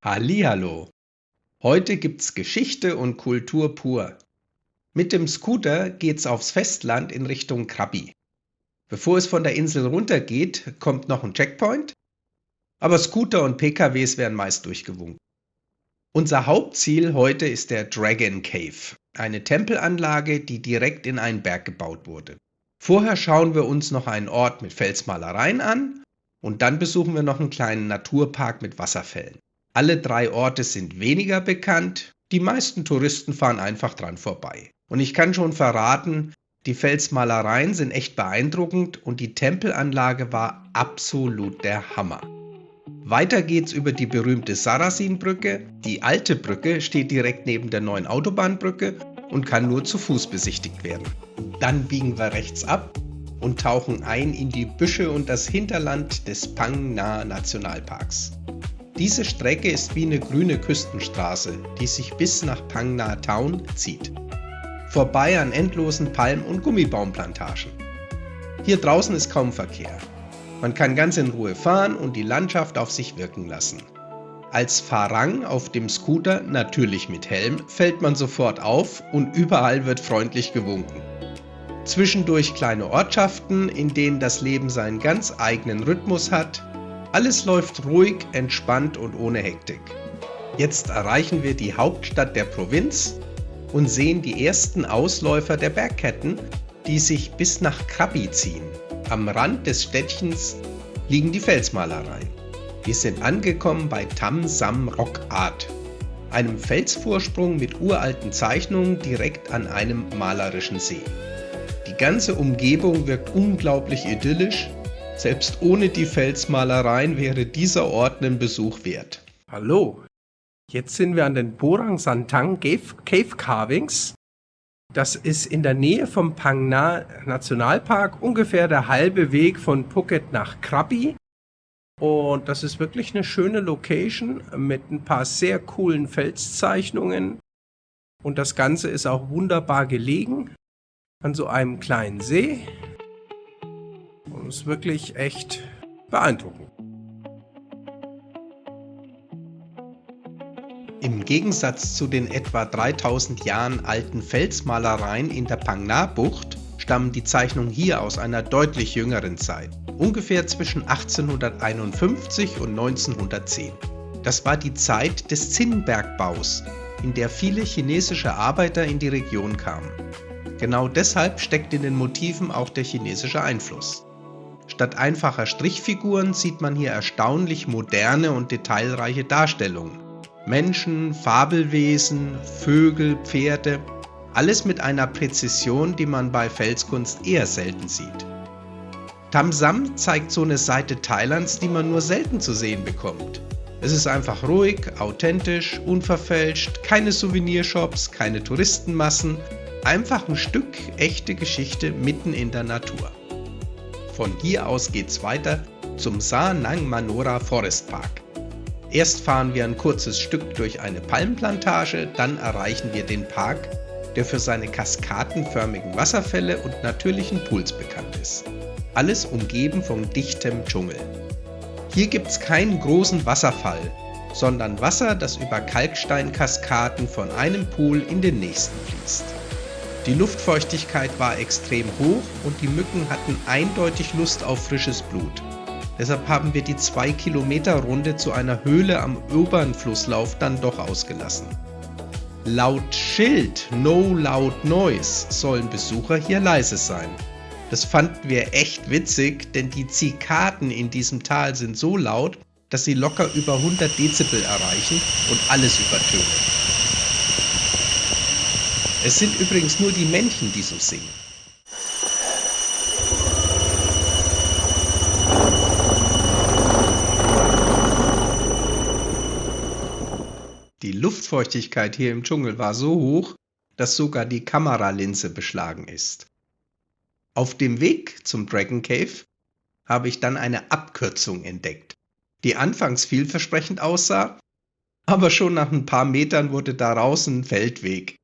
Hallihallo! Heute gibt's Geschichte und Kultur pur. Mit dem Scooter geht's aufs Festland in Richtung Krabi. Bevor es von der Insel runtergeht, kommt noch ein Checkpoint, aber Scooter und PKWs werden meist durchgewunken. Unser Hauptziel heute ist der Dragon Cave, eine Tempelanlage, die direkt in einen Berg gebaut wurde. Vorher schauen wir uns noch einen Ort mit Felsmalereien an und dann besuchen wir noch einen kleinen Naturpark mit Wasserfällen. Alle 3 Orte sind weniger bekannt, die meisten Touristen fahren einfach dran vorbei. Und ich kann schon verraten, die Felsmalereien sind echt beeindruckend und die Tempelanlage war absolut der Hammer. Weiter geht's über die berühmte Sarasin-Brücke. Die alte Brücke steht direkt neben der neuen Autobahnbrücke und kann nur zu Fuß besichtigt werden. Dann biegen wir rechts ab und tauchen ein in die Büsche und das Hinterland des Phang Nga Nationalparks. Diese Strecke ist wie eine grüne Küstenstraße, die sich bis nach Phang Nga Town zieht. Vorbei an endlosen Palm- und Gummibaumplantagen. Hier draußen ist kaum Verkehr. Man kann ganz in Ruhe fahren und die Landschaft auf sich wirken lassen. Als Farang auf dem Scooter, natürlich mit Helm, fällt man sofort auf und überall wird freundlich gewunken. Zwischendurch kleine Ortschaften, in denen das Leben seinen ganz eigenen Rhythmus hat. Alles läuft ruhig, entspannt und ohne Hektik. Jetzt erreichen wir die Hauptstadt der Provinz und sehen die ersten Ausläufer der Bergketten, die sich bis nach Krabi ziehen. Am Rand des Städtchens liegen die Felsmalereien. Wir sind angekommen bei Tham Sam Rock Art, einem Felsvorsprung mit uralten Zeichnungen direkt an einem malerischen See. Die ganze Umgebung wirkt unglaublich idyllisch. Selbst ohne die Felsmalereien wäre dieser Ort einen Besuch wert. Hallo, jetzt sind wir an den Borang Santang Cave Carvings. Das ist in der Nähe vom Phang Nga Nationalpark, ungefähr der halbe Weg von Phuket nach Krabi. Und das ist wirklich eine schöne Location mit ein paar sehr coolen Felszeichnungen. Und das Ganze ist auch wunderbar gelegen an so einem kleinen See. Und ist wirklich echt beeindruckend. Im Gegensatz zu den etwa 3000 Jahren alten Felsmalereien in der Phang Nga-Bucht stammen die Zeichnungen hier aus einer deutlich jüngeren Zeit, ungefähr zwischen 1851 und 1910. Das war die Zeit des Zinnbergbaus, in der viele chinesische Arbeiter in die Region kamen. Genau deshalb steckt in den Motiven auch der chinesische Einfluss. Statt einfacher Strichfiguren sieht man hier erstaunlich moderne und detailreiche Darstellungen. Menschen, Fabelwesen, Vögel, Pferde, alles mit einer Präzision, die man bei Felskunst eher selten sieht. Tham Sam zeigt so eine Seite Thailands, die man nur selten zu sehen bekommt. Es ist einfach ruhig, authentisch, unverfälscht, keine Souvenirshops, keine Touristenmassen, einfach ein Stück echte Geschichte mitten in der Natur. Von hier aus geht's weiter zum Sa Nang Manora Forest Park. Erst fahren wir ein kurzes Stück durch eine Palmenplantage, dann erreichen wir den Park, der für seine kaskadenförmigen Wasserfälle und natürlichen Pools bekannt ist. Alles umgeben von dichtem Dschungel. Hier gibt's keinen großen Wasserfall, sondern Wasser, das über Kalksteinkaskaden von einem Pool in den nächsten fließt. Die Luftfeuchtigkeit war extrem hoch und die Mücken hatten eindeutig Lust auf frisches Blut. Deshalb haben wir die 2-Kilometer-Runde zu einer Höhle am oberen Flusslauf dann doch ausgelassen. Laut Schild No Loud Noise sollen Besucher hier leise sein. Das fanden wir echt witzig, denn die Zikaden in diesem Tal sind so laut, dass sie locker über 100 Dezibel erreichen und alles übertönen. Es sind übrigens nur die Männchen, die so singen. Die Luftfeuchtigkeit hier im Dschungel war so hoch, dass sogar die Kameralinse beschlagen ist. Auf dem Weg zum Dragon Cave habe ich dann eine Abkürzung entdeckt, die anfangs vielversprechend aussah, aber schon nach ein paar Metern wurde daraus ein Feldweg,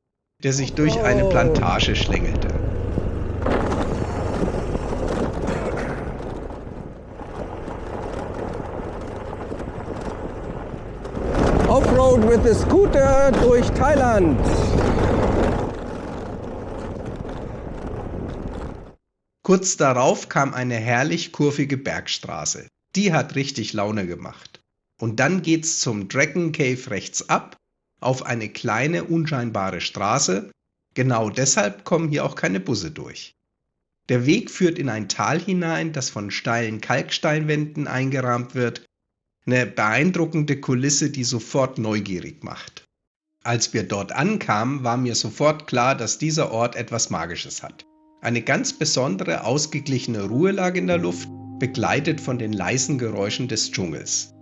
der sich durch eine Plantage schlängelte. Offroad with the Scooter durch Thailand. Kurz darauf kam eine herrlich kurvige Bergstraße. Die hat richtig Laune gemacht. Und dann geht's zum Dragon Cave rechts ab, auf eine kleine, unscheinbare Straße. Genau deshalb kommen hier auch keine Busse durch. Der Weg führt in ein Tal hinein, das von steilen Kalksteinwänden eingerahmt wird. Eine beeindruckende Kulisse, die sofort neugierig macht. Als wir dort ankamen, war mir sofort klar, dass dieser Ort etwas Magisches hat. Eine ganz besondere, ausgeglichene Ruhe lag in der Luft, begleitet von den leisen Geräuschen des Dschungels.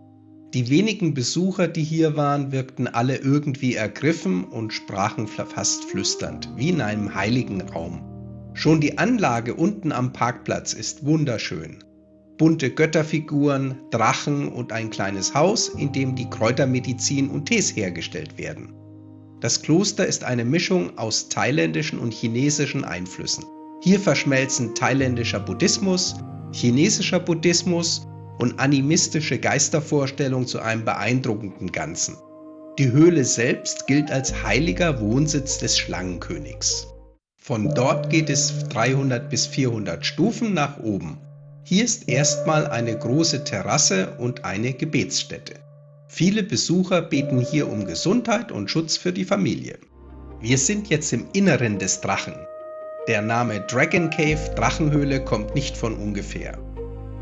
Die wenigen Besucher, die hier waren, wirkten alle irgendwie ergriffen und sprachen fast flüsternd, wie in einem heiligen Raum. Schon die Anlage unten am Parkplatz ist wunderschön. Bunte Götterfiguren, Drachen und ein kleines Haus, in dem die Kräutermedizin und Tees hergestellt werden. Das Kloster ist eine Mischung aus thailändischen und chinesischen Einflüssen. Hier verschmelzen thailändischer Buddhismus, chinesischer Buddhismus und animistische Geistervorstellung zu einem beeindruckenden Ganzen. Die Höhle selbst gilt als heiliger Wohnsitz des Schlangenkönigs. Von dort geht es 300 bis 400 Stufen nach oben. Hier ist erstmal eine große Terrasse und eine Gebetsstätte. Viele Besucher beten hier um Gesundheit und Schutz für die Familie. Wir sind jetzt im Inneren des Drachen. Der Name Dragon Cave, Drachenhöhle, kommt nicht von ungefähr.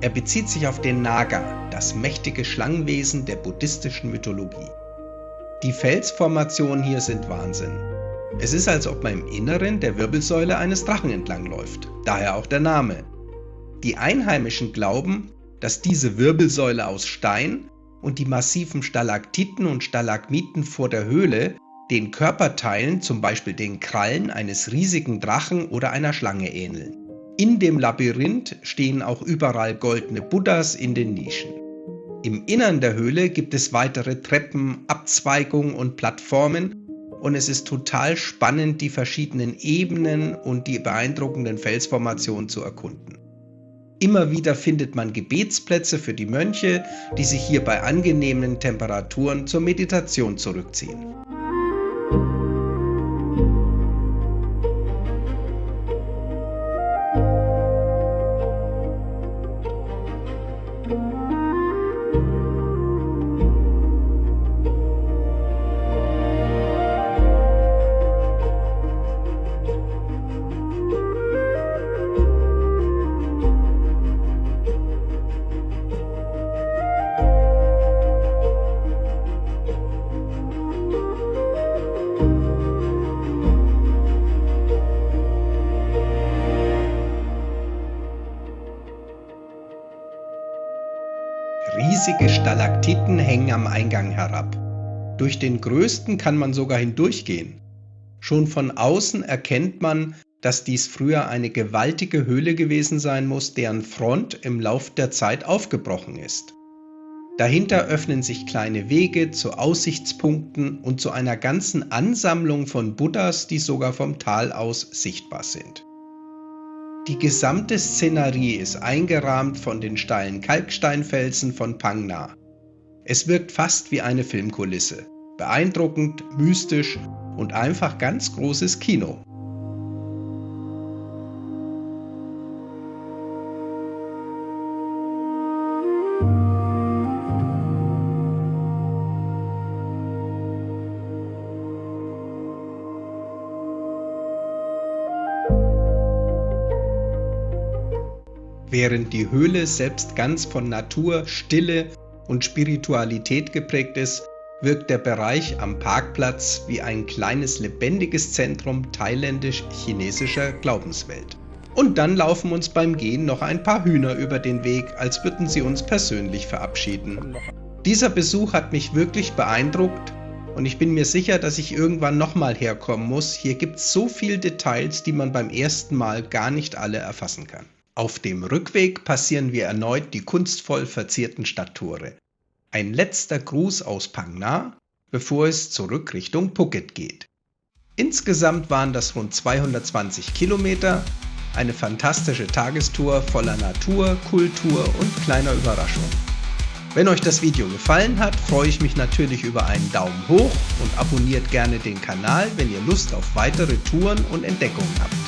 Er bezieht sich auf den Naga, das mächtige Schlangenwesen der buddhistischen Mythologie. Die Felsformationen hier sind Wahnsinn. Es ist, als ob man im Inneren der Wirbelsäule eines Drachen entlangläuft, daher auch der Name. Die Einheimischen glauben, dass diese Wirbelsäule aus Stein und die massiven Stalaktiten und Stalagmiten vor der Höhle den Körperteilen, zum Beispiel den Krallen eines riesigen Drachen oder einer Schlange ähneln. In dem Labyrinth stehen auch überall goldene Buddhas in den Nischen. Im Innern der Höhle gibt es weitere Treppen, Abzweigungen und Plattformen und es ist total spannend, die verschiedenen Ebenen und die beeindruckenden Felsformationen zu erkunden. Immer wieder findet man Gebetsplätze für die Mönche, die sich hier bei angenehmen Temperaturen zur Meditation zurückziehen. Riesige Stalaktiten hängen am Eingang herab. Durch den größten kann man sogar hindurchgehen. Schon von außen erkennt man, dass dies früher eine gewaltige Höhle gewesen sein muss, deren Front im Lauf der Zeit aufgebrochen ist. Dahinter öffnen sich kleine Wege zu Aussichtspunkten und zu einer ganzen Ansammlung von Buddhas, die sogar vom Tal aus sichtbar sind. Die gesamte Szenerie ist eingerahmt von den steilen Kalksteinfelsen von Phang Nga. Es wirkt fast wie eine Filmkulisse. Beeindruckend, mystisch und einfach ganz großes Kino. Während die Höhle selbst ganz von Natur, Stille und Spiritualität geprägt ist, wirkt der Bereich am Parkplatz wie ein kleines lebendiges Zentrum thailändisch-chinesischer Glaubenswelt. Und dann laufen uns beim Gehen noch ein paar Hühner über den Weg, als würden sie uns persönlich verabschieden. Dieser Besuch hat mich wirklich beeindruckt und ich bin mir sicher, dass ich irgendwann nochmal herkommen muss. Hier gibt es so viele Details, die man beim ersten Mal gar nicht alle erfassen kann. Auf dem Rückweg passieren wir erneut die kunstvoll verzierten Stadttore. Ein letzter Gruß aus Phang Nga, bevor es zurück Richtung Phuket geht. Insgesamt waren das rund 220 Kilometer, eine fantastische Tagestour voller Natur, Kultur und kleiner Überraschung. Wenn euch das Video gefallen hat, freue ich mich natürlich über einen Daumen hoch und abonniert gerne den Kanal, wenn ihr Lust auf weitere Touren und Entdeckungen habt.